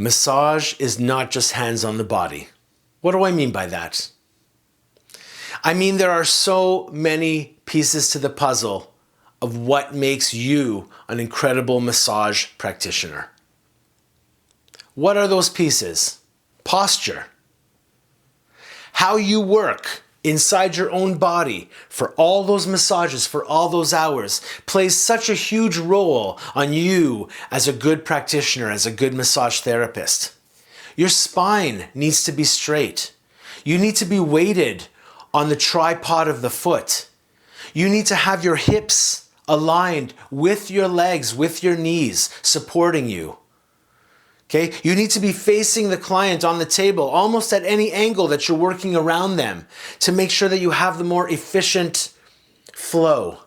Massage is not just hands on the body. What do I mean by that? I mean, there are so many pieces to the puzzle of what makes you an incredible massage practitioner. What are those pieces? Posture. How you work inside your own body for all those massages, for all those hours, plays such a huge role on you as a good practitioner, as a good massage therapist. Your spine needs to be straight. You need to be weighted on the tripod of the foot. You need to have your hips aligned with your legs, with your knees, supporting you. Okay? You need to be facing the client on the table, almost at any angle that you're working around them, to make sure that you have the more efficient flow.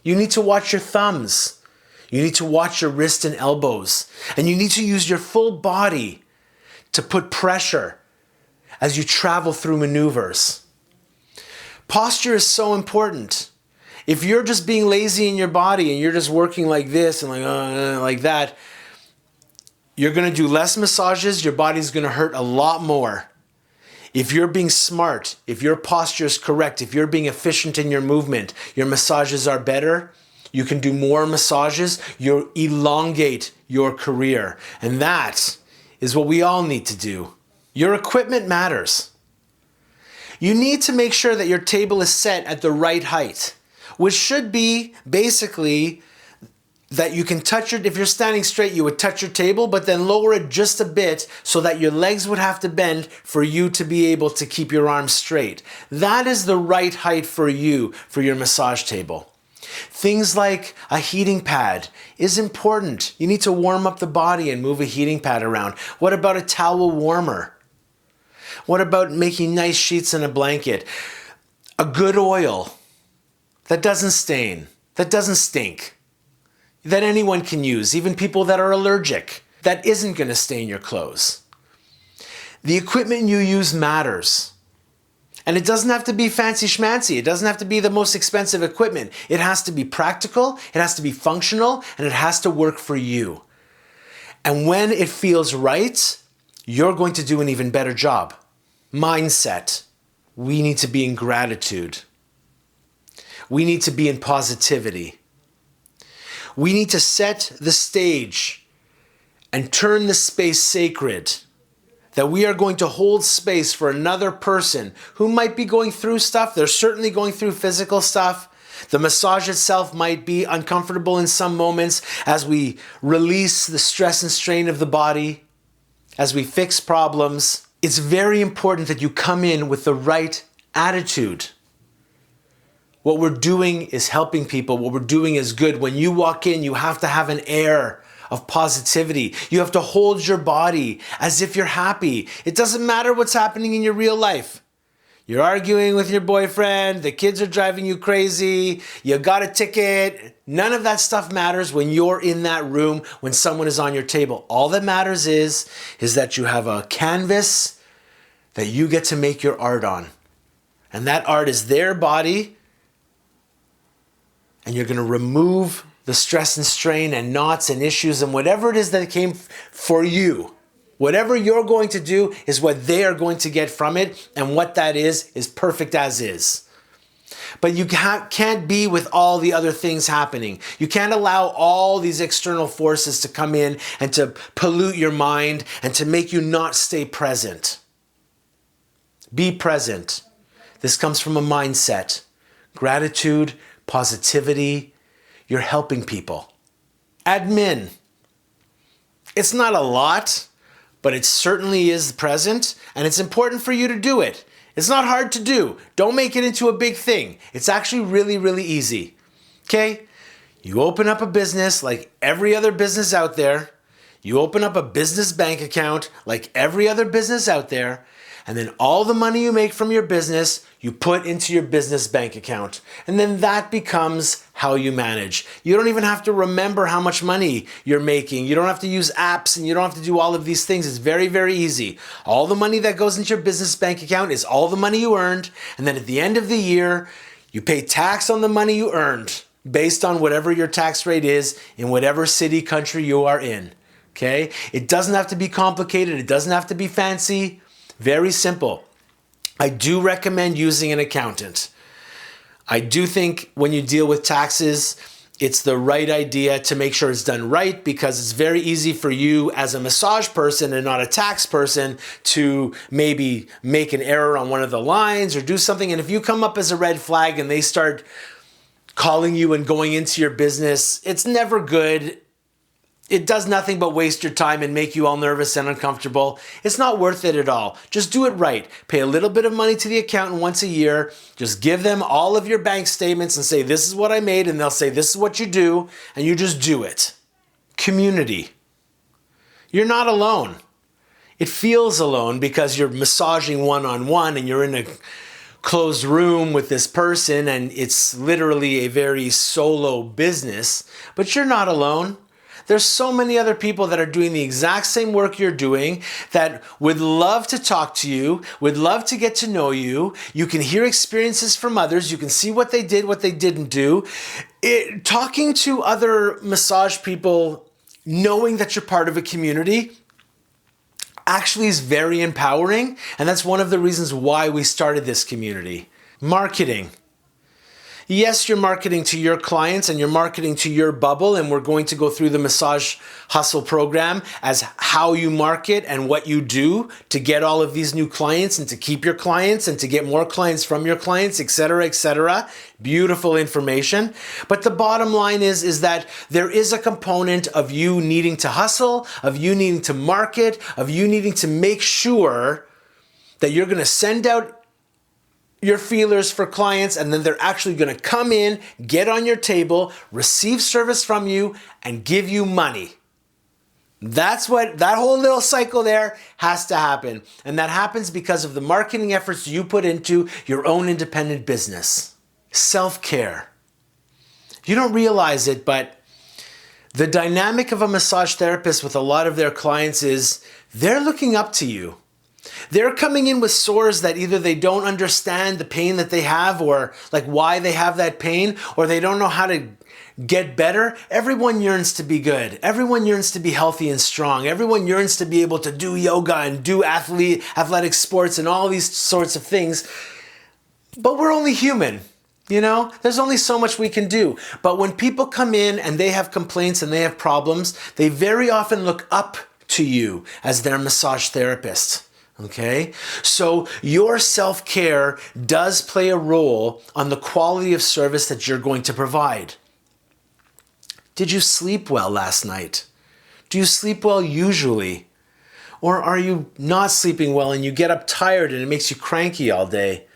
You need to watch your thumbs. You need to watch your wrists and elbows. And you need to use your full body to put pressure as you travel through maneuvers. Posture is so important. If you're just being lazy in your body and you're just working like this and like that, you're going to do less massages, your body's going to hurt a lot more. If you're being smart, if your posture is correct, if you're being efficient in your movement, your massages are better, you can do more massages, you elongate your career. And that is what we all need to do. Your equipment matters. You need to make sure that your table is set at the right height, which should be basically that you can touch it. If you're standing straight, you would touch your table, but then lower it just a bit so that your legs would have to bend for you to be able to keep your arms straight. That is the right height for you, for your massage table. Things like a heating pad is important. You need to warm up the body and move a heating pad around. What about a towel warmer? What about making nice sheets and a blanket? A good oil that doesn't stain, that doesn't stink, that anyone can use, even people that are allergic, that isn't going to stain your clothes. The equipment you use matters. And it doesn't have to be fancy schmancy. It doesn't have to be the most expensive equipment. It has to be practical, it has to be functional, and it has to work for you. And when it feels right, you're going to do an even better job. Mindset. We need to be in gratitude. We need to be in positivity. We need to set the stage and turn the space sacred. That we are going to hold space for another person who might be going through stuff. They're certainly going through physical stuff. The massage itself might be uncomfortable in some moments as we release the stress and strain of the body, as we fix problems. It's very important that you come in with the right attitude. What we're doing is helping people. What we're doing is good. When you walk in, you have to have an air of positivity. You have to hold your body as if you're happy. It doesn't matter what's happening in your real life. You're arguing with your boyfriend, the kids are driving you crazy, you got a ticket. None of that stuff matters when you're in that room, when someone is on your table. All that matters is that you have a canvas that you get to make your art on. And that art is their body, and you're going to remove the stress and strain and knots and issues and whatever it is that came for you. Whatever you're going to do is what they are going to get from it, and what that is perfect as is. But you can't be with all the other things happening. You can't allow all these external forces to come in and to pollute your mind and to make you not stay present. Be present. This comes from a mindset. Gratitude, positivity. You're helping people. Admin. It's not a lot, but it certainly is present, and it's important for you to do it. It's not hard to do. Don't make it into a big thing. It's actually really, really easy. Okay? You open up a business like every other business out there. You open up a business bank account like every other business out there. And then all the money you make from your business, you put into your business bank account. And then that becomes how you manage. You don't even have to remember how much money you're making. You don't have to use apps, and you don't have to do all of these things. It's very, very easy. All the money that goes into your business bank account is all the money you earned. And then at the end of the year, you pay tax on the money you earned based on whatever your tax rate is in whatever city, country you are in. Okay? It doesn't have to be complicated. It doesn't have to be fancy. Very simple. I do recommend using an accountant. I do think when you deal with taxes, it's the right idea to make sure it's done right, because it's very easy for you as a massage person and not a tax person to maybe make an error on one of the lines or do something. And if you come up as a red flag and they start calling you and going into your business, it's never good. It does nothing but waste your time and make you all nervous and uncomfortable. It's not worth it at all. Just do it right. Pay a little bit of money to the accountant once a year. Just give them all of your bank statements and say, this is what I made. And they'll say, this is what you do. And you just do it. Community. You're not alone. It feels alone because you're massaging one-on-one and you're in a closed room with this person and it's literally a very solo business, but you're not alone. There's so many other people that are doing the exact same work you're doing that would love to talk to you, would love to get to know you. You can hear experiences from others. You can see what they did, what they didn't do. Talking to other massage people, knowing that you're part of a community, actually is very empowering. And that's one of the reasons why we started this community. Marketing. Yes, you're marketing to your clients and you're marketing to your bubble, and we're going to go through the Massage Hustle program as how you market and what you do to get all of these new clients and to keep your clients and to get more clients from your clients, etc., etc. Beautiful information. But the bottom line is that there is a component of you needing to hustle, of you needing to market, of you needing to make sure that you're going to send out your feelers for clients, and then they're actually going to come in, get on your table, receive service from you, and give you money. That's what that whole little cycle there has to happen. And that happens because of the marketing efforts you put into your own independent business. Self-care. You don't realize it, but the dynamic of a massage therapist with a lot of their clients is they're looking up to you. They're coming in with sores that either they don't understand the pain that they have, or like why they have that pain, or they don't know how to get better. Everyone yearns to be good. Everyone yearns to be healthy and strong. Everyone yearns to be able to do yoga and do athletic sports and all these sorts of things. But we're only human. You know, there's only so much we can do. But when people come in and they have complaints and they have problems, they very often look up to you as their massage therapist. Okay, so your self-care does play a role on the quality of service that you're going to provide. Did you sleep well last night? Do you sleep well usually? Or are you not sleeping well and you get up tired and it makes you cranky all day?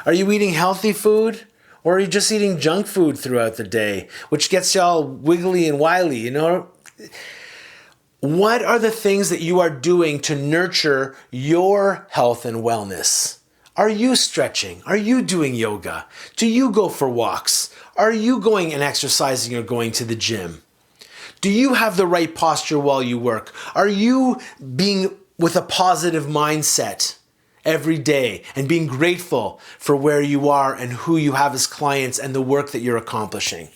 Are you eating healthy food? Or are you just eating junk food throughout the day, which gets you all wiggly and wily, you know? What are the things that you are doing to nurture your health and wellness? Are you stretching? Are you doing yoga? Do you go for walks? Are you going and exercising or going to the gym? Do you have the right posture while you work? Are you being with a positive mindset every day and being grateful for where you are and who you have as clients and the work that you're accomplishing?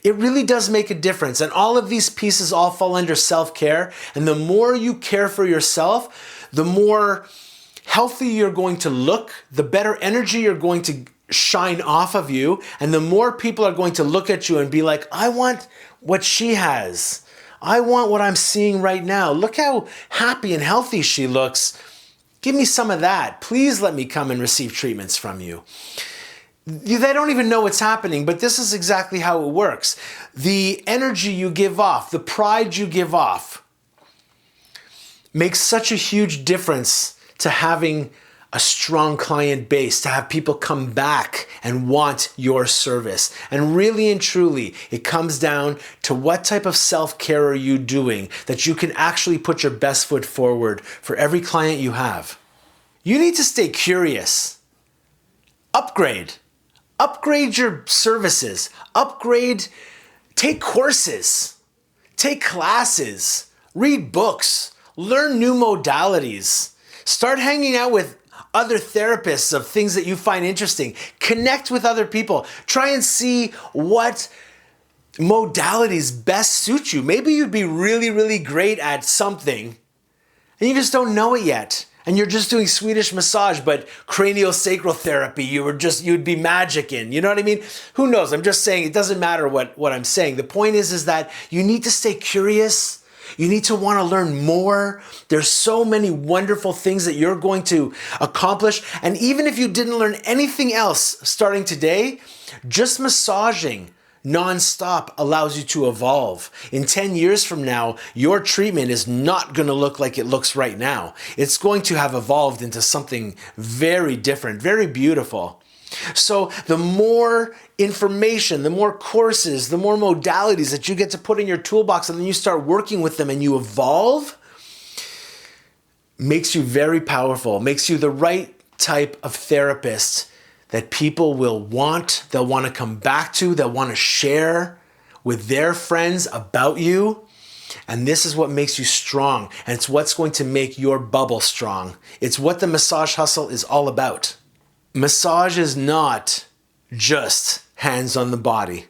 It really does make a difference. And all of these pieces all fall under self-care. And the more you care for yourself, the more healthy you're going to look, the better energy you're going to shine off of you. And the more people are going to look at you and be like, I want what she has. I want what I'm seeing right now. Look how happy and healthy she looks. Give me some of that. Please let me come and receive treatments from you. They don't even know what's happening, but this is exactly how it works. The energy you give off, the pride you give off, makes such a huge difference to having a strong client base, to have people come back and want your service. And really and truly, it comes down to what type of self-care are you doing that you can actually put your best foot forward for every client you have. You need to stay curious. Upgrade. Upgrade your services. Upgrade, take courses, take classes, read books, learn new modalities, start hanging out with other therapists of things that you find interesting, connect with other people, try and see what modalities best suit you. Maybe you'd be really, really great at something and you just don't know it yet. And you're just doing Swedish massage, but craniosacral therapy, you'd be magic in. You know what I mean? Who knows? I'm just saying, it doesn't matter what I'm saying. The point is that you need to stay curious. You need to want to learn more. There's so many wonderful things that you're going to accomplish. And even if you didn't learn anything else starting today, just massaging nonstop allows you to evolve. In 10 years from now, your treatment is not going to look like it looks right now. It's going to have evolved into something very different, very beautiful. So the more information, the more courses, the more modalities that you get to put in your toolbox, and then you start working with them and you evolve, makes you very powerful, makes you the right type of therapist that people will want, they'll want to come back to, they'll want to share with their friends about you. And this is what makes you strong. And it's what's going to make your bubble strong. It's what the Massage Hustle is all about. Massage is not just hands on the body.